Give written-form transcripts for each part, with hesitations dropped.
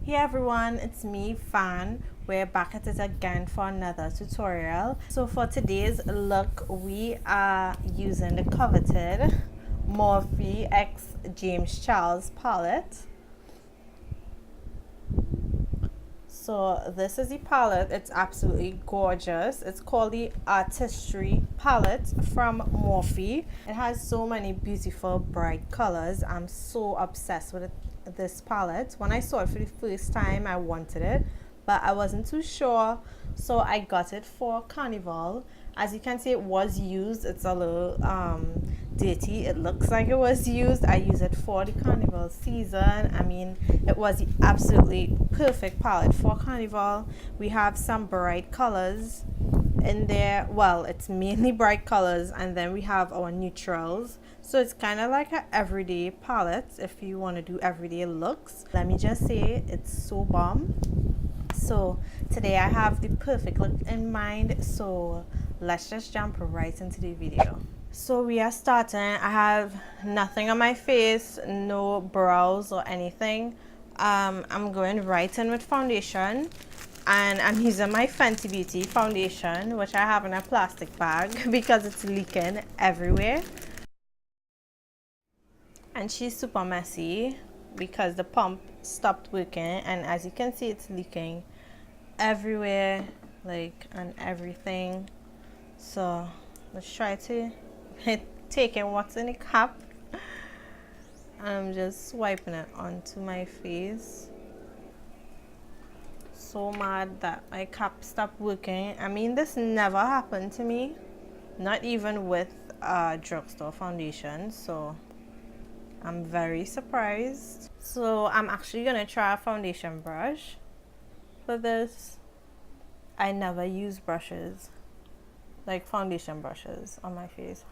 Hey everyone, it's me, Fan. We're back at it again for another tutorial. So for today's look, we are using the coveted Morphe x James Charles palette. So this is the palette. It's absolutely gorgeous. It's called the Artistry palette from Morphe. It has so many beautiful bright colors. I'm so obsessed with this palette. When I saw it for the first time, I wanted it, but I wasn't too sure, so I got it for Carnival. As you can see, it was used. It's a little dirty. It looks like it was used. I use it for the Carnival season. I mean, it was the absolutely perfect palette for Carnival. We have some bright colors in there. Well, it's mainly bright colors, and then we have our neutrals. So it's kind of like an everyday palette if you want to do everyday looks. Let me just say, it's so bomb. So today I have the perfect look in mind, so let's just jump right into the video. So we are starting. I have nothing on my face, no brows or anything. I'm going right in with foundation, and I'm using my Fenty Beauty foundation, which I have in a plastic bag because it's leaking everywhere. And she's super messy because the pump stopped working, and as you can see, it's leaking everywhere, like, and everything. So let's try to take in what's in the cup. I'm just swiping it onto my face. So mad that my cap stopped working. I mean, this never happened to me, not even with drugstore foundation, so I'm very surprised. So I'm actually gonna try a foundation brush for this. I never use brushes, like foundation brushes, on my face.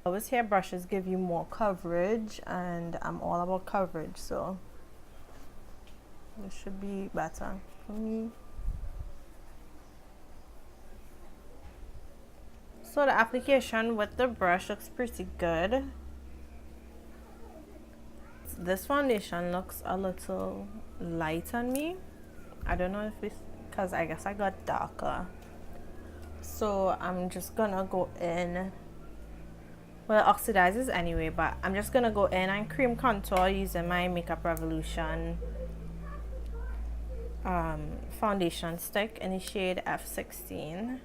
I always hear brushes give you more coverage, and I'm all about coverage, so this should be better for me. So the application with the brush looks pretty good. This foundation looks a little light on me. I don't know if it's because I guess I got darker. So I'm just gonna go in. Well, it oxidizes anyway, but I'm just gonna go in and cream contour using my Makeup Revolution foundation stick in the shade F16.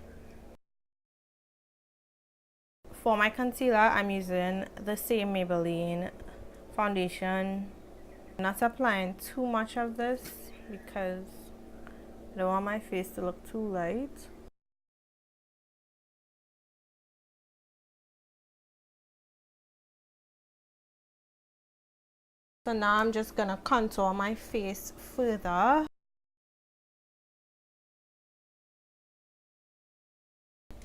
For my concealer, I'm using the same Maybelline foundation. I'm not applying too much of this because I don't want my face to look too light. So now I'm just gonna contour my face further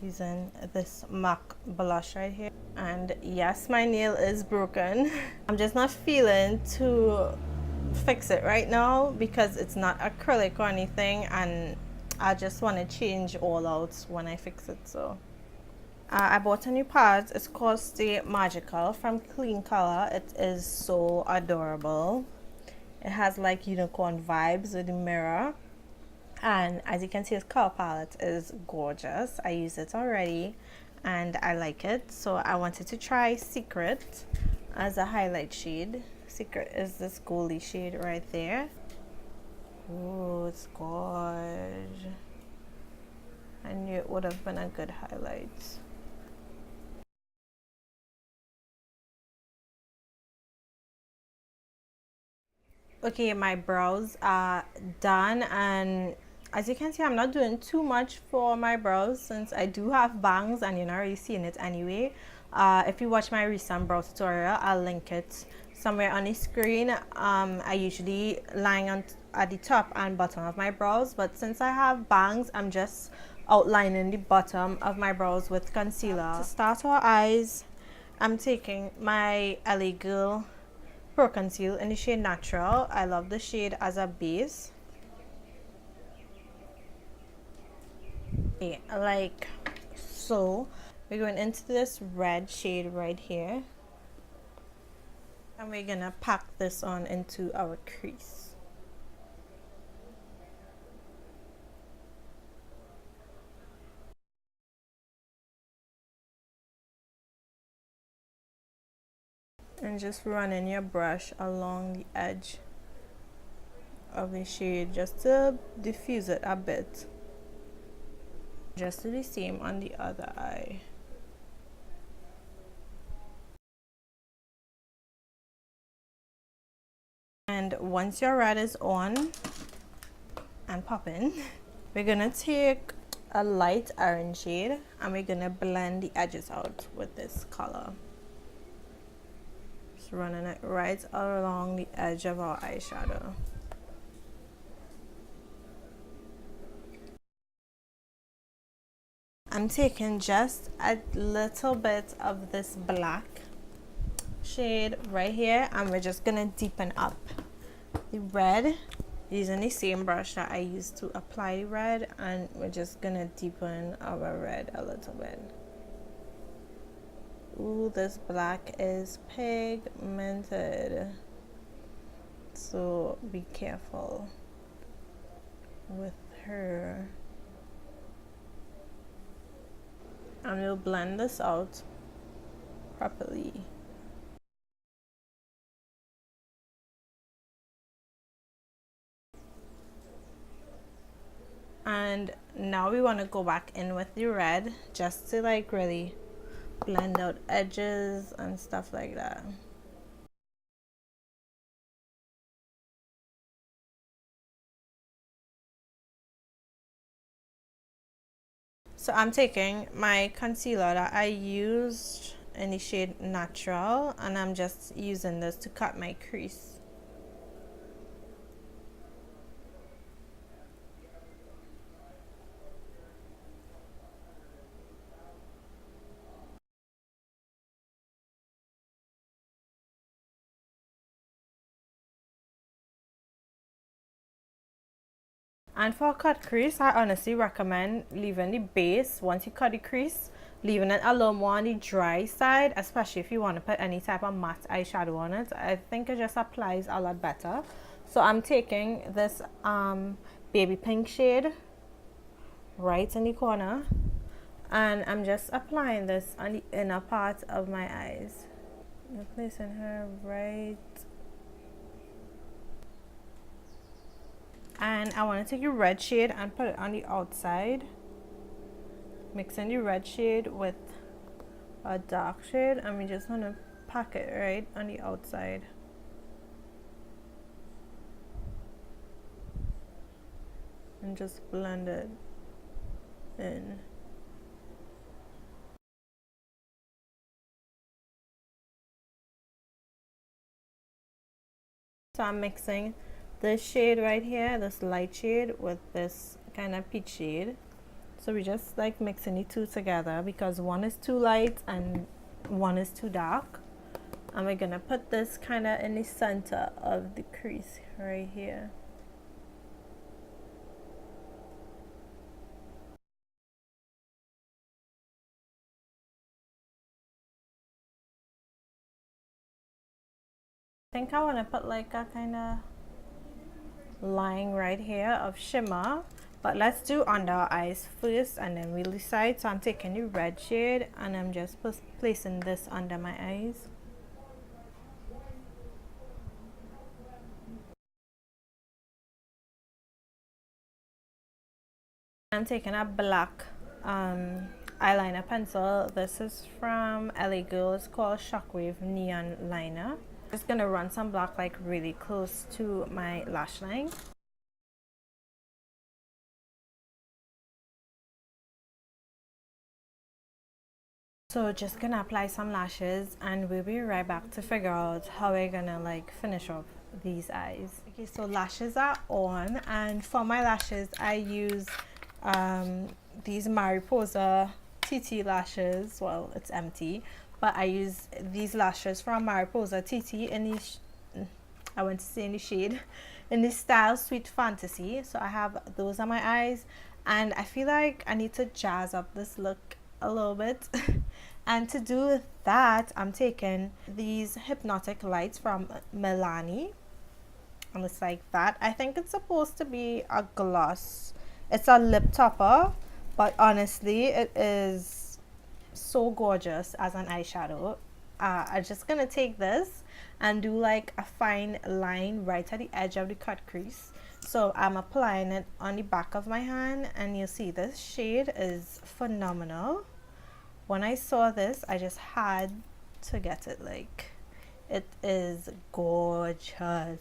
using this MAC blush right here. And yes, my nail is broken. I'm just not feeling to fix it right now because it's not acrylic or anything, and I just want to change all out when I fix it. So I bought a new palette. It's called Stay Magical from Clean Color. It is so adorable. It has like unicorn vibes with the mirror, and as you can see, this color palette is gorgeous. I use it already and I like it, so I wanted to try Secret as a highlight shade. Secret is this goldy shade right there. Oh, it's gorgeous. I knew it would have been a good highlight. Okay, my brows are done, and as you can see, I'm not doing too much for my brows since I do have bangs and you're not really seeing it anyway. If you watch my recent brow tutorial, I'll link it somewhere on the screen. I usually line on at the top and bottom of my brows, but since I have bangs, I'm just outlining the bottom of my brows with concealer. To start our eyes, I'm taking my LA Girl Pro Conceal in the shade Natural. I love the shade as a base. Okay, like so. We're going into this red shade right here, and we're gonna pack this on into our crease. and just running your brush along the edge of the shade just to diffuse it a bit. Just do the same on the other eye. And once your red is on and popping, we're gonna take a light orange shade and we're gonna blend the edges out with this color. Just running it right along the edge of our eyeshadow. I'm taking just a little bit of this black shade right here and we're just gonna deepen up the red using the same brush that I used to apply the red, and we're just gonna deepen our red a little bit. Ooh, this black is pigmented, so be careful with her. And we'll blend this out properly. And now we want to go back in with the red just to like really blend out edges and stuff like that. So I'm taking my concealer that I used in the shade Natural, and I'm just using this to cut my crease. And for a cut crease, I honestly recommend leaving the base, once you cut the crease, leaving it a little more on the dry side, especially if you want to put any type of matte eyeshadow on it. I think it just applies a lot better. So I'm taking this baby pink shade right in the corner, and I'm just applying this on the inner part of my eyes. I'm placing her right. And I want to take a red shade and put it on the outside, mixing the red shade with a dark shade, and we just want to pack it right on the outside. And just blend it in. So I'm mixing this shade right here, this light shade, with this kind of peach shade. So we just like mixing the two together because one is too light and one is too dark. And we're gonna put this kind of in the center of the crease right here. I think I want to put like a kind of line right here of shimmer, but let's do under our eyes first and then we'll decide. So I'm taking the red shade and I'm just placing this under my eyes. I'm taking a black eyeliner pencil. This is from LA Girl. It's called Shockwave Neon Liner. Just gonna run some black like really close to my lash line. So just gonna apply some lashes and we'll be right back to figure out how we're gonna like finish up these eyes. Okay, so lashes are on, and for my lashes I use these Mariposa TT lashes. Well, it's empty, but I use these lashes from Mariposa TT in the I went to say in the shade, in the style Sweet Fantasy. So I have those on my eyes, and I feel like I need to jazz up this look a little bit. And to do that, I'm taking these Hypnotic Lights from Milani, and it's like that. I think it's supposed to be a gloss. It's a lip topper, but honestly it is so gorgeous as an eyeshadow. I'm just gonna take this and do like a fine line right at the edge of the cut crease. So I'm applying it on the back of my hand, and you see this shade is phenomenal. When I saw this, I just had to get it. Like, it is gorgeous.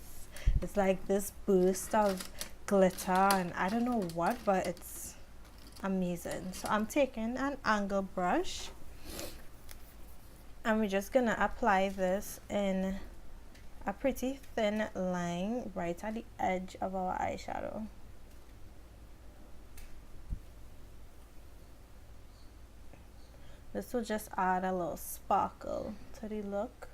It's like this burst of glitter and I don't know what, but it's amazing. So I'm taking an angle brush and we're just gonna apply this in a pretty thin line right at the edge of our eyeshadow. This will just add a little sparkle to the look.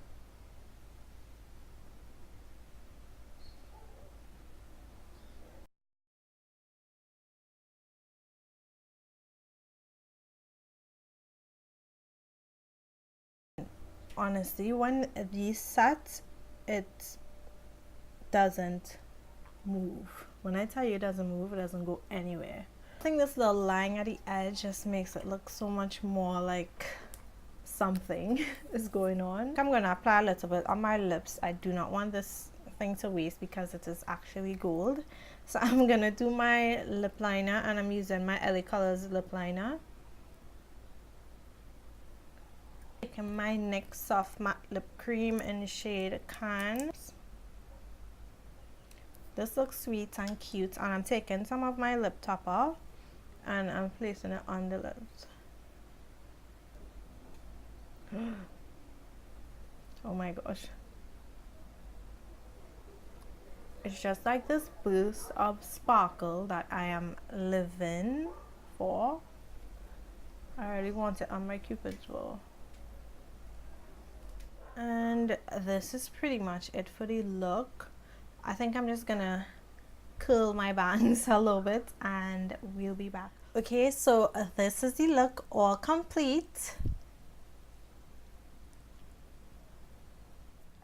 Honestly, when these set, it doesn't move. When I tell you it doesn't move, it doesn't go anywhere. I think this little line at the edge just makes it look so much more like something is going on. I'm going to apply a little bit on my lips. I do not want this thing to waste because it is actually gold. So I'm going to do my lip liner, and I'm using my LA Colors lip liner. Taking my NYX Soft Matte Lip Cream in the shade Cannes. This looks sweet and cute, and I'm taking some of my lip topper and I'm placing it on the lips. Oh my gosh. It's just like this boost of sparkle that I am living for. I really want it on my Cupid's bow. And this is pretty much it for the look. I think I'm just gonna curl my bangs a little bit and we'll be back. Okay, so this is the look all complete.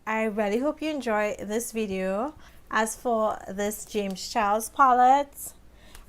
I really hope you enjoy this video. As for this James Charles palette,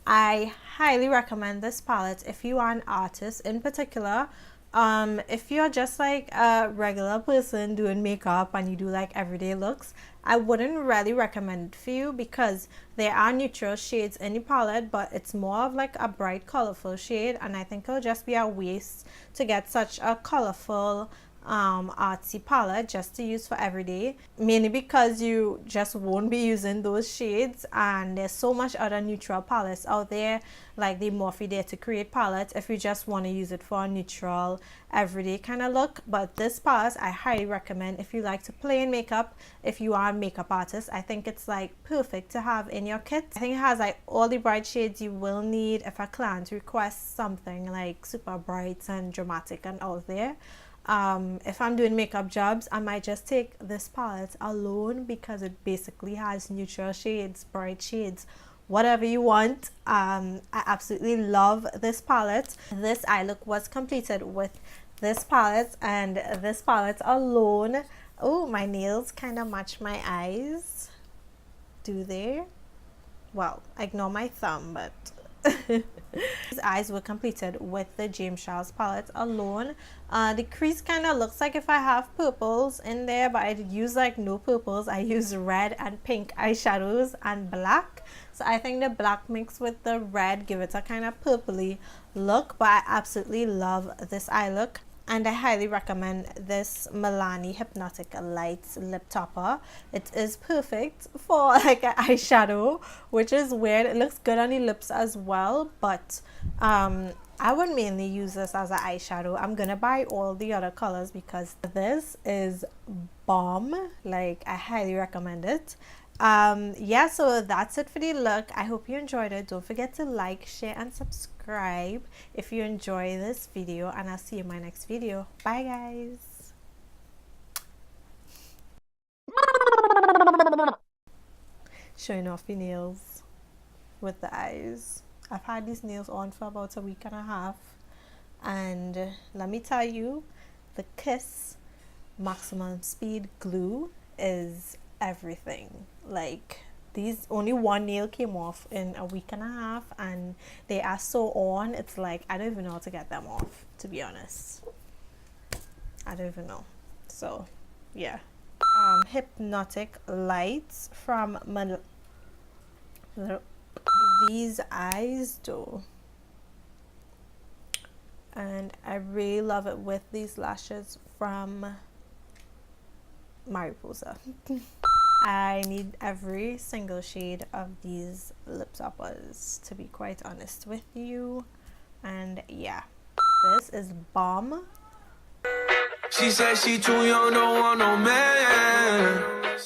I highly recommend this palette if you are an artist in particular. If you're just like a regular person doing makeup and you do like everyday looks, I wouldn't really recommend it for you because there are neutral shades in the palette, but it's more of like a bright colorful shade, and I think it'll just be a waste to get such a colorful artsy palette just to use for everyday, mainly because you just won't be using those shades, and there's so much other neutral palettes out there like the Morphe Dare to Create palette if you just want to use it for a neutral everyday kind of look. But this palette I highly recommend if you like to play in makeup. If you are a makeup artist, I think it's like perfect to have in your kit. I think it has like all the bright shades you will need if a client requests something like super bright and dramatic and out there. If I'm doing makeup jobs, I might just take this palette alone because it basically has neutral shades, bright shades, whatever you want. I absolutely love this palette. This eye look was completed with this palette and this palette alone. Oh, my nails kind of match my eyes. Do they? Well, ignore my thumb, but these eyes were completed with the James Charles palette alone. The crease kind of looks like if I have purples in there, but I use like no purples. I use red and pink eyeshadows and black. So I think the black mixed with the red give it a kind of purpley look, but I absolutely love this eye look. And I highly recommend this Milani Hypnotic Lights lip topper. It is perfect for like an eyeshadow, which is weird. It looks good on the lips as well, but I would mainly use this as an eyeshadow. I'm gonna buy all the other colors because this is bomb. Like, I highly recommend it. Yeah, so that's it for the look. I hope you enjoyed it. Don't forget to like, share and subscribe if you enjoy this video, and I'll see you in my next video. Bye guys. Showing off the nails with the eyes. I've had these nails on for about a week and a half, and let me tell you, the Kiss Maximum Speed glue is everything. Like, these, only one nail came off in a week and a half, and they are so on, it's like I don't even know how to get them off, to be honest. I don't even know. So yeah, Hypnotic Lights from these eyes though, and I really love it with these lashes from Mariposa. I need every single shade of these lip toppers, to be quite honest with you. And yeah, this is bomb. She said she too young, don't want no man.